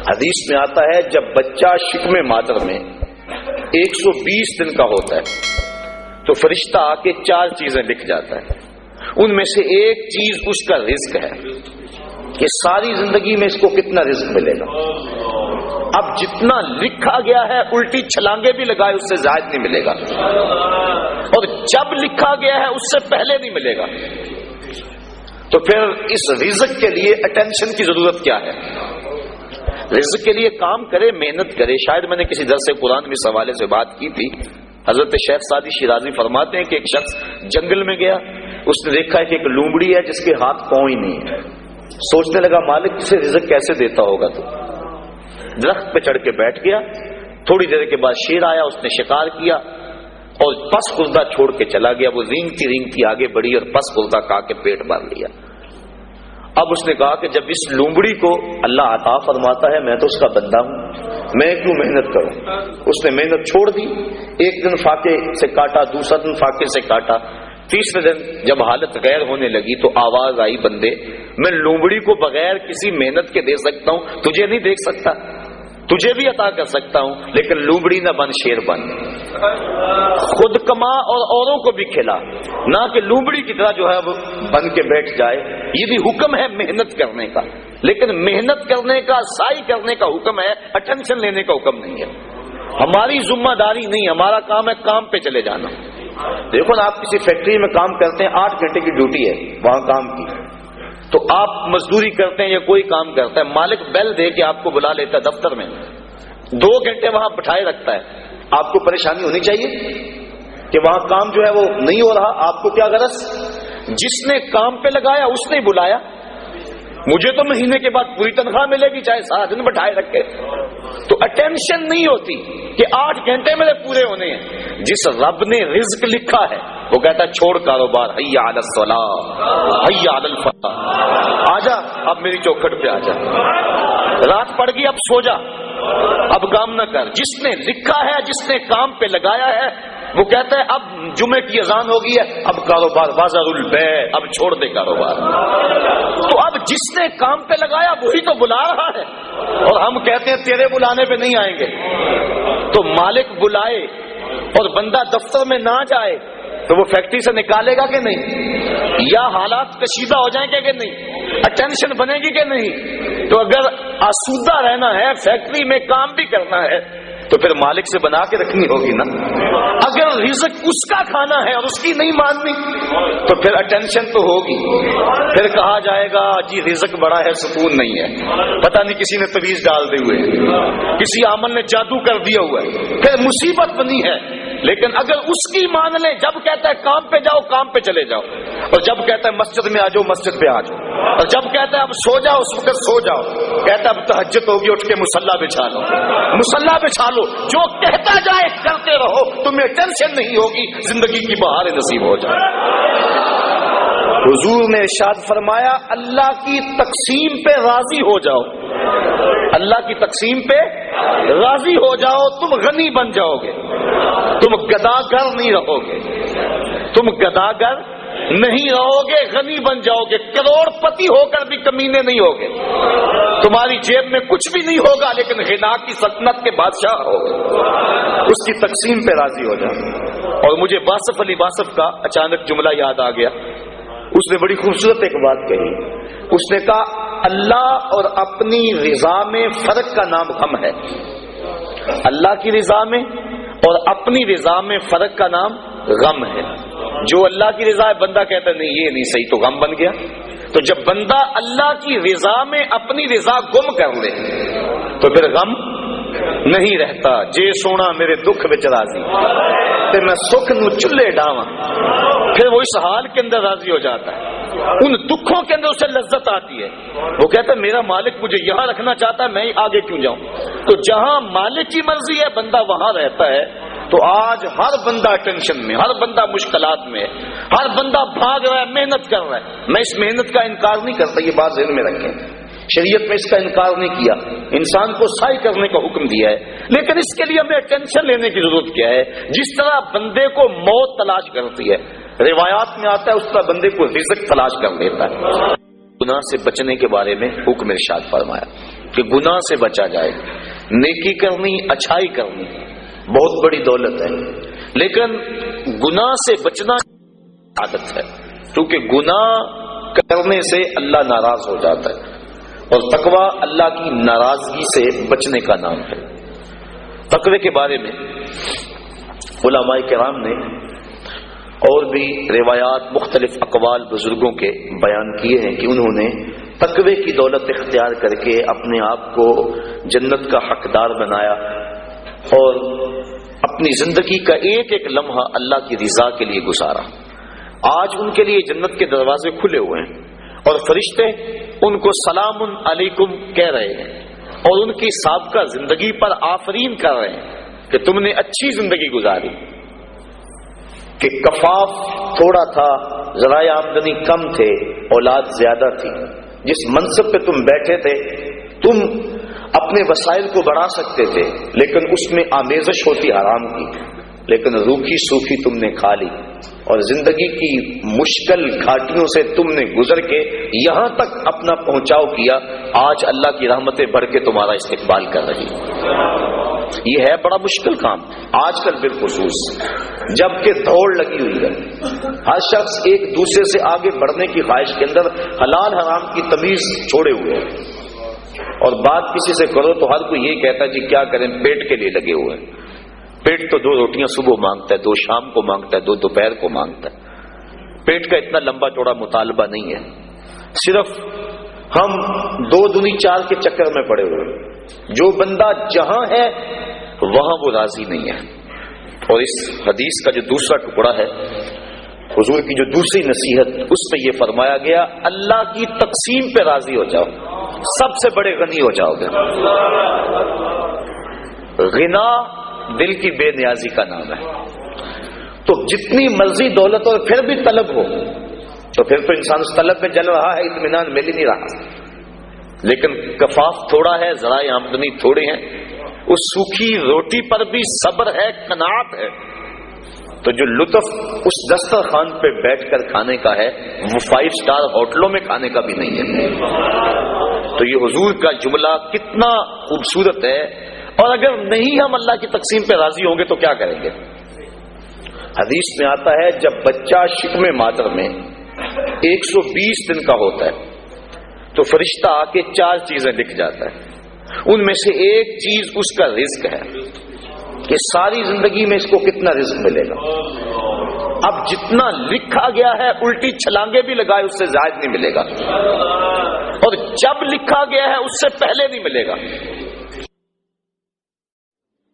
حدیث میں آتا ہے جب بچہ شکم مادر میں 120 دن کا ہوتا ہے تو فرشتہ آ کے 4 چیزیں لکھ جاتا ہے. ان میں سے ایک چیز اس کا رزق ہے کہ ساری زندگی میں اس کو کتنا رزق ملے گا. اب جتنا لکھا گیا ہے الٹی چھلانگے بھی لگائے اس سے زائد نہیں ملے گا, اور جب لکھا گیا ہے اس سے پہلے نہیں ملے گا. تو پھر اس رزق کے لیے اٹینشن کی ضرورت کیا ہے؟ رزق کے لیے کام کرے, محنت کرے. شاید میں نے کسی درس قرآن میں اس حوالے سے بات کی تھی. حضرت شیخ سعدی شیرازی فرماتے ہیں کہ ایک شخص جنگل میں گیا, اس نے دیکھا ہے کہ ایک لومڑی ہے جس کے ہاتھ پاؤں ہی نہیں ہے. سوچنے لگا مالک اسے رزق کیسے دیتا ہوگا. تو درخت پہ چڑھ کے بیٹھ گیا. تھوڑی دیر کے بعد شیر آیا, اس نے شکار کیا اور پس خوردہ چھوڑ کے چلا گیا. وہ رینگتی رینگتی آگے بڑھی اور پس خوردہ کھا کے پیٹ بھر لیا. اب اس نے کہا کہ جب اس لومڑی کو اللہ عطا فرماتا ہے میں تو اس کا بندہ ہوں, میں کیوں محنت کروں. اس نے محنت چھوڑ دی. ایک دن فاقے سے کاٹا, دوسرا دن فاقے سے کاٹا, تیسرے دن جب حالت غیر ہونے لگی تو آواز آئی بندے میں لومڑی کو بغیر کسی محنت کے دے سکتا ہوں, تجھے نہیں دیکھ سکتا. تجھے بھی عطا کر سکتا ہوں لیکن لومڑی نہ بن, شیر بن. خود کما اور اوروں کو بھی کھلا, نہ کہ لومڑی کی طرح جو ہے وہ بن کے بیٹھ جائے. یہ بھی حکم ہے محنت کرنے کا, لیکن محنت کرنے کا, سائی کرنے کا حکم ہے, اٹینشن لینے کا حکم نہیں ہے. ہماری ذمہ داری نہیں, ہمارا کام ہے کام پہ چلے جانا. دیکھو نا, آپ کسی فیکٹری میں کام کرتے ہیں, 8 گھنٹے کی ڈیوٹی ہے وہاں کام کی, تو آپ مزدوری کرتے ہیں یا کوئی کام کرتا ہے, مالک بیل دے کے آپ کو بلا لیتا ہے دفتر میں, 2 گھنٹے وہاں بٹھائے رکھتا ہے. آپ کو پریشانی ہونی چاہیے کہ وہاں کام جو ہے وہ نہیں ہو رہا. آپ کو کیا غرض؟ جس نے کام پہ لگایا اس نے بلایا. مجھے تو مہینے کے بعد پوری تنخواہ ملے گی چاہے سارا دن بٹھائے رکھے. تو اٹینشن نہیں ہوتی کہ 8 گھنٹے میرے پورے ہونے ہیں. جس رب نے رزق لکھا ہے وہ کہتا ہے چھوڑ کاروبار, حیا علی الصلاۃ, حیا علی الفلاح, آجا اب میری چوکھٹ پہ آجا. رات پڑ گئی اب سو جا, اب کام نہ کر. جس نے لکھا ہے, جس نے کام پہ لگایا ہے, وہ کہتا ہے اب جمعے کی اذان ہو گئی ہے, اب کاروبار بازار البیع, اب چھوڑ دے کاروبار. تو اب جس نے کام پہ لگایا وہی تو بلا رہا ہے, اور ہم کہتے ہیں تیرے بلانے پہ نہیں آئیں گے. تو مالک بلائے اور بندہ دفتر میں نہ جائے تو وہ فیکٹری سے نکالے گا کہ نہیں؟ یا حالات کشیدہ ہو جائیں گے کہ نہیں؟ اٹینشن بنے گی کہ نہیں؟ تو اگر آسودہ رہنا ہے, فیکٹری میں کام بھی کرنا ہے, تو پھر مالک سے بنا کے رکھنی ہوگی نا. اگر رزق اس کا کھانا ہے اور اس کی نہیں ماننی تو پھر اٹینشن تو ہوگی. پھر کہا جائے گا جی رزق بڑا ہے, سکون نہیں ہے, پتہ نہیں کسی نے تویز ڈال دی ہوئے, کسی عامل نے جادو کر دیا ہوا ہے, پھر مصیبت بنی ہے. لیکن اگر اس کی مان لیں, جب کہتا ہے کام پہ جاؤ کام پہ چلے جاؤ, اور جب کہتا ہے مسجد میں آ جاؤ مسجد پہ آ جاؤ, اور جب کہتا ہے اب سو جاؤ اس وقت سو جاؤ, کہتا ہے اب تہجد ہوگی اٹھ کے مصلی بچھا لو, مصلی بچھا لو. جو کہتا جائے کرتے رہو, تمہیں ٹینشن نہیں ہوگی, زندگی کی بہار نصیب ہو جائے. حضور نے ارشاد فرمایا اللہ کی تقسیم پہ راضی ہو جاؤ, اللہ کی تقسیم پہ راضی ہو جاؤ, تم غنی بن جاؤ گے, تم گداگر نہیں رہو گے, تم گداگر نہیں رہو گے, غنی بن جاؤ گے. کروڑ پتی ہو کر بھی کمینے نہیں ہوگے, تمہاری جیب میں کچھ بھی نہیں ہوگا لیکن غنا کی سلطنت کے بادشاہ ہوگے. اس کی تقسیم پہ راضی ہو جاؤ. اور مجھے واصف علی واصف کا اچانک جملہ یاد آ گیا. اس نے بڑی خوبصورت ایک بات کہی. اس نے کہا اللہ اور اپنی رضا میں فرق کا نام غم ہے. اللہ کی رضا میں اور اپنی رضا میں فرق کا نام غم ہے. جو اللہ کی رضا ہے بندہ کہتا ہے نہیں یہ نہیں صحیح, تو غم بن گیا. تو جب بندہ اللہ کی رضا میں اپنی رضا گم کر لے تو پھر غم نہیں رہتا. جے سونا میرے دکھ وچ راضی تے میں سکھ نو چلے ڈاواں, پھر وہ اس حال کے اندر راضی ہو جاتا ہے. ان دکھوں کے اندر اسے لذت آتی ہے. وہ کہتا ہے میرا مالک مجھے یہاں رکھنا چاہتا ہے, میں آگے کیوں جاؤں. تو جہاں مالک کی مرضی ہے بندہ وہاں رہتا ہے. تو آج ہر بندہ ٹینشن میں, ہر بندہ مشکلات میں, ہر بندہ بھاگ رہا ہے, محنت کر رہا ہے. میں اس محنت کا انکار نہیں کرتا, یہ بات ذہن میں رکھیں. شریعت میں اس کا انکار نہیں کیا, انسان کو سعی کرنے کا حکم دیا ہے. لیکن اس کے لیے ہمیں ٹینشن لینے کی ضرورت کیا ہے؟ جس طرح بندے کو موت تلاش کرتی ہے, روایات میں آتا ہے اس طرح بندے کو رزق تلاش کر لیتا ہے. گناہ سے بچنے کے بارے میں حکم ارشاد فرمایا. کہ گناہ سے بچا جائے. نیکی کرنی، اچھائی کرنی بہت بڑی دولت ہے، لیکن گناہ سے بچنا عادت ہے، کیونکہ گناہ کرنے سے اللہ ناراض ہو جاتا ہے، اور تقوی اللہ کی ناراضگی سے بچنے کا نام ہے. تقوی کے بارے میں علماء کرام نے اور بھی روایات، مختلف اقوال بزرگوں کے بیان کیے ہیں کہ انہوں نے تقوی کی دولت اختیار کر کے اپنے آپ کو جنت کا حقدار بنایا اور اپنی زندگی کا ایک ایک لمحہ اللہ کی رضا کے لیے گزارا. آج ان کے لیے جنت کے دروازے کھلے ہوئے ہیں اور فرشتے ان کو سلام علیکم کہہ رہے ہیں اور ان کی سابقہ زندگی پر آفرین کر رہے ہیں کہ تم نے اچھی زندگی گزاری، کہ کفاف تھوڑا تھا، ذرائع آمدنی کم تھے، اولاد زیادہ تھی، جس منصب پہ تم بیٹھے تھے تم اپنے وسائل کو بڑھا سکتے تھے، لیکن اس میں آمیزش ہوتی حرام کی، لیکن روکھی سوکھی تم نے کھا لی اور زندگی کی مشکل گھاٹیوں سے تم نے گزر کے یہاں تک اپنا پہنچاؤ کیا. آج اللہ کی رحمتیں بڑھ کے تمہارا استقبال کر رہی. یہ ہے بڑا مشکل کام آج کل بالخصوص، جبکہ دوڑ لگی ہوئی ہے، ہر شخص ایک دوسرے سے آگے بڑھنے کی خواہش کے اندر حلال حرام کی تمیز چھوڑے ہوئے ہیں، اور بات کسی سے کرو تو ہر کوئی یہ کہتا ہے جی کیا کریں، پیٹ کے لیے لگے ہوئے ہیں. پیٹ تو 2 روٹیاں صبح مانگتا ہے، 2 شام کو مانگتا ہے، 2 دوپہر کو مانگتا ہے. پیٹ کا اتنا لمبا چوڑا مطالبہ نہیں ہے، صرف ہم 2 دنی 4 کے چکر میں پڑے ہوئے ہیں. جو بندہ جہاں ہے وہاں وہ راضی نہیں ہے. اور اس حدیث کا جو دوسرا ٹکڑا ہے، حضور کی جو دوسری نصیحت، اس میں یہ فرمایا گیا اللہ کی تقسیم پہ راضی ہو جاؤ، سب سے بڑے غنی ہو جاؤ گے. غنا دل کی بے نیازی کا نام ہے. تو جتنی مرضی دولت اور پھر بھی طلب ہو تو پھر تو انسان اس طلب میں جل رہا ہے، اطمینان مل ہی نہیں رہا. لیکن کفاف تھوڑا ہے، ذرائع آمدنی تھوڑے ہیں، اس سوکھی روٹی پر بھی صبر ہے، قناعت ہے، تو جو لطف اس دسترخوان پہ بیٹھ کر کھانے کا ہے وہ 5 اسٹار ہوٹلوں میں کھانے کا بھی نہیں ہے. تو یہ حضور کا جملہ کتنا خوبصورت ہے. اور اگر نہیں ہم اللہ کی تقسیم پہ راضی ہوں گے تو کیا کریں گے؟ حدیث میں آتا ہے جب بچہ شکم مادر میں 120 دن کا ہوتا ہے تو فرشتہ آ کے 4 چیزیں لکھ جاتا ہے. ان میں سے ایک چیز اس کا رزق ہے کہ ساری زندگی میں اس کو کتنا رزق ملے گا. اب جتنا لکھا گیا ہے الٹی چھلانگے بھی لگائے اس سے زائد نہیں ملے گا، اور جب لکھا گیا ہے اس سے پہلے نہیں ملے گا.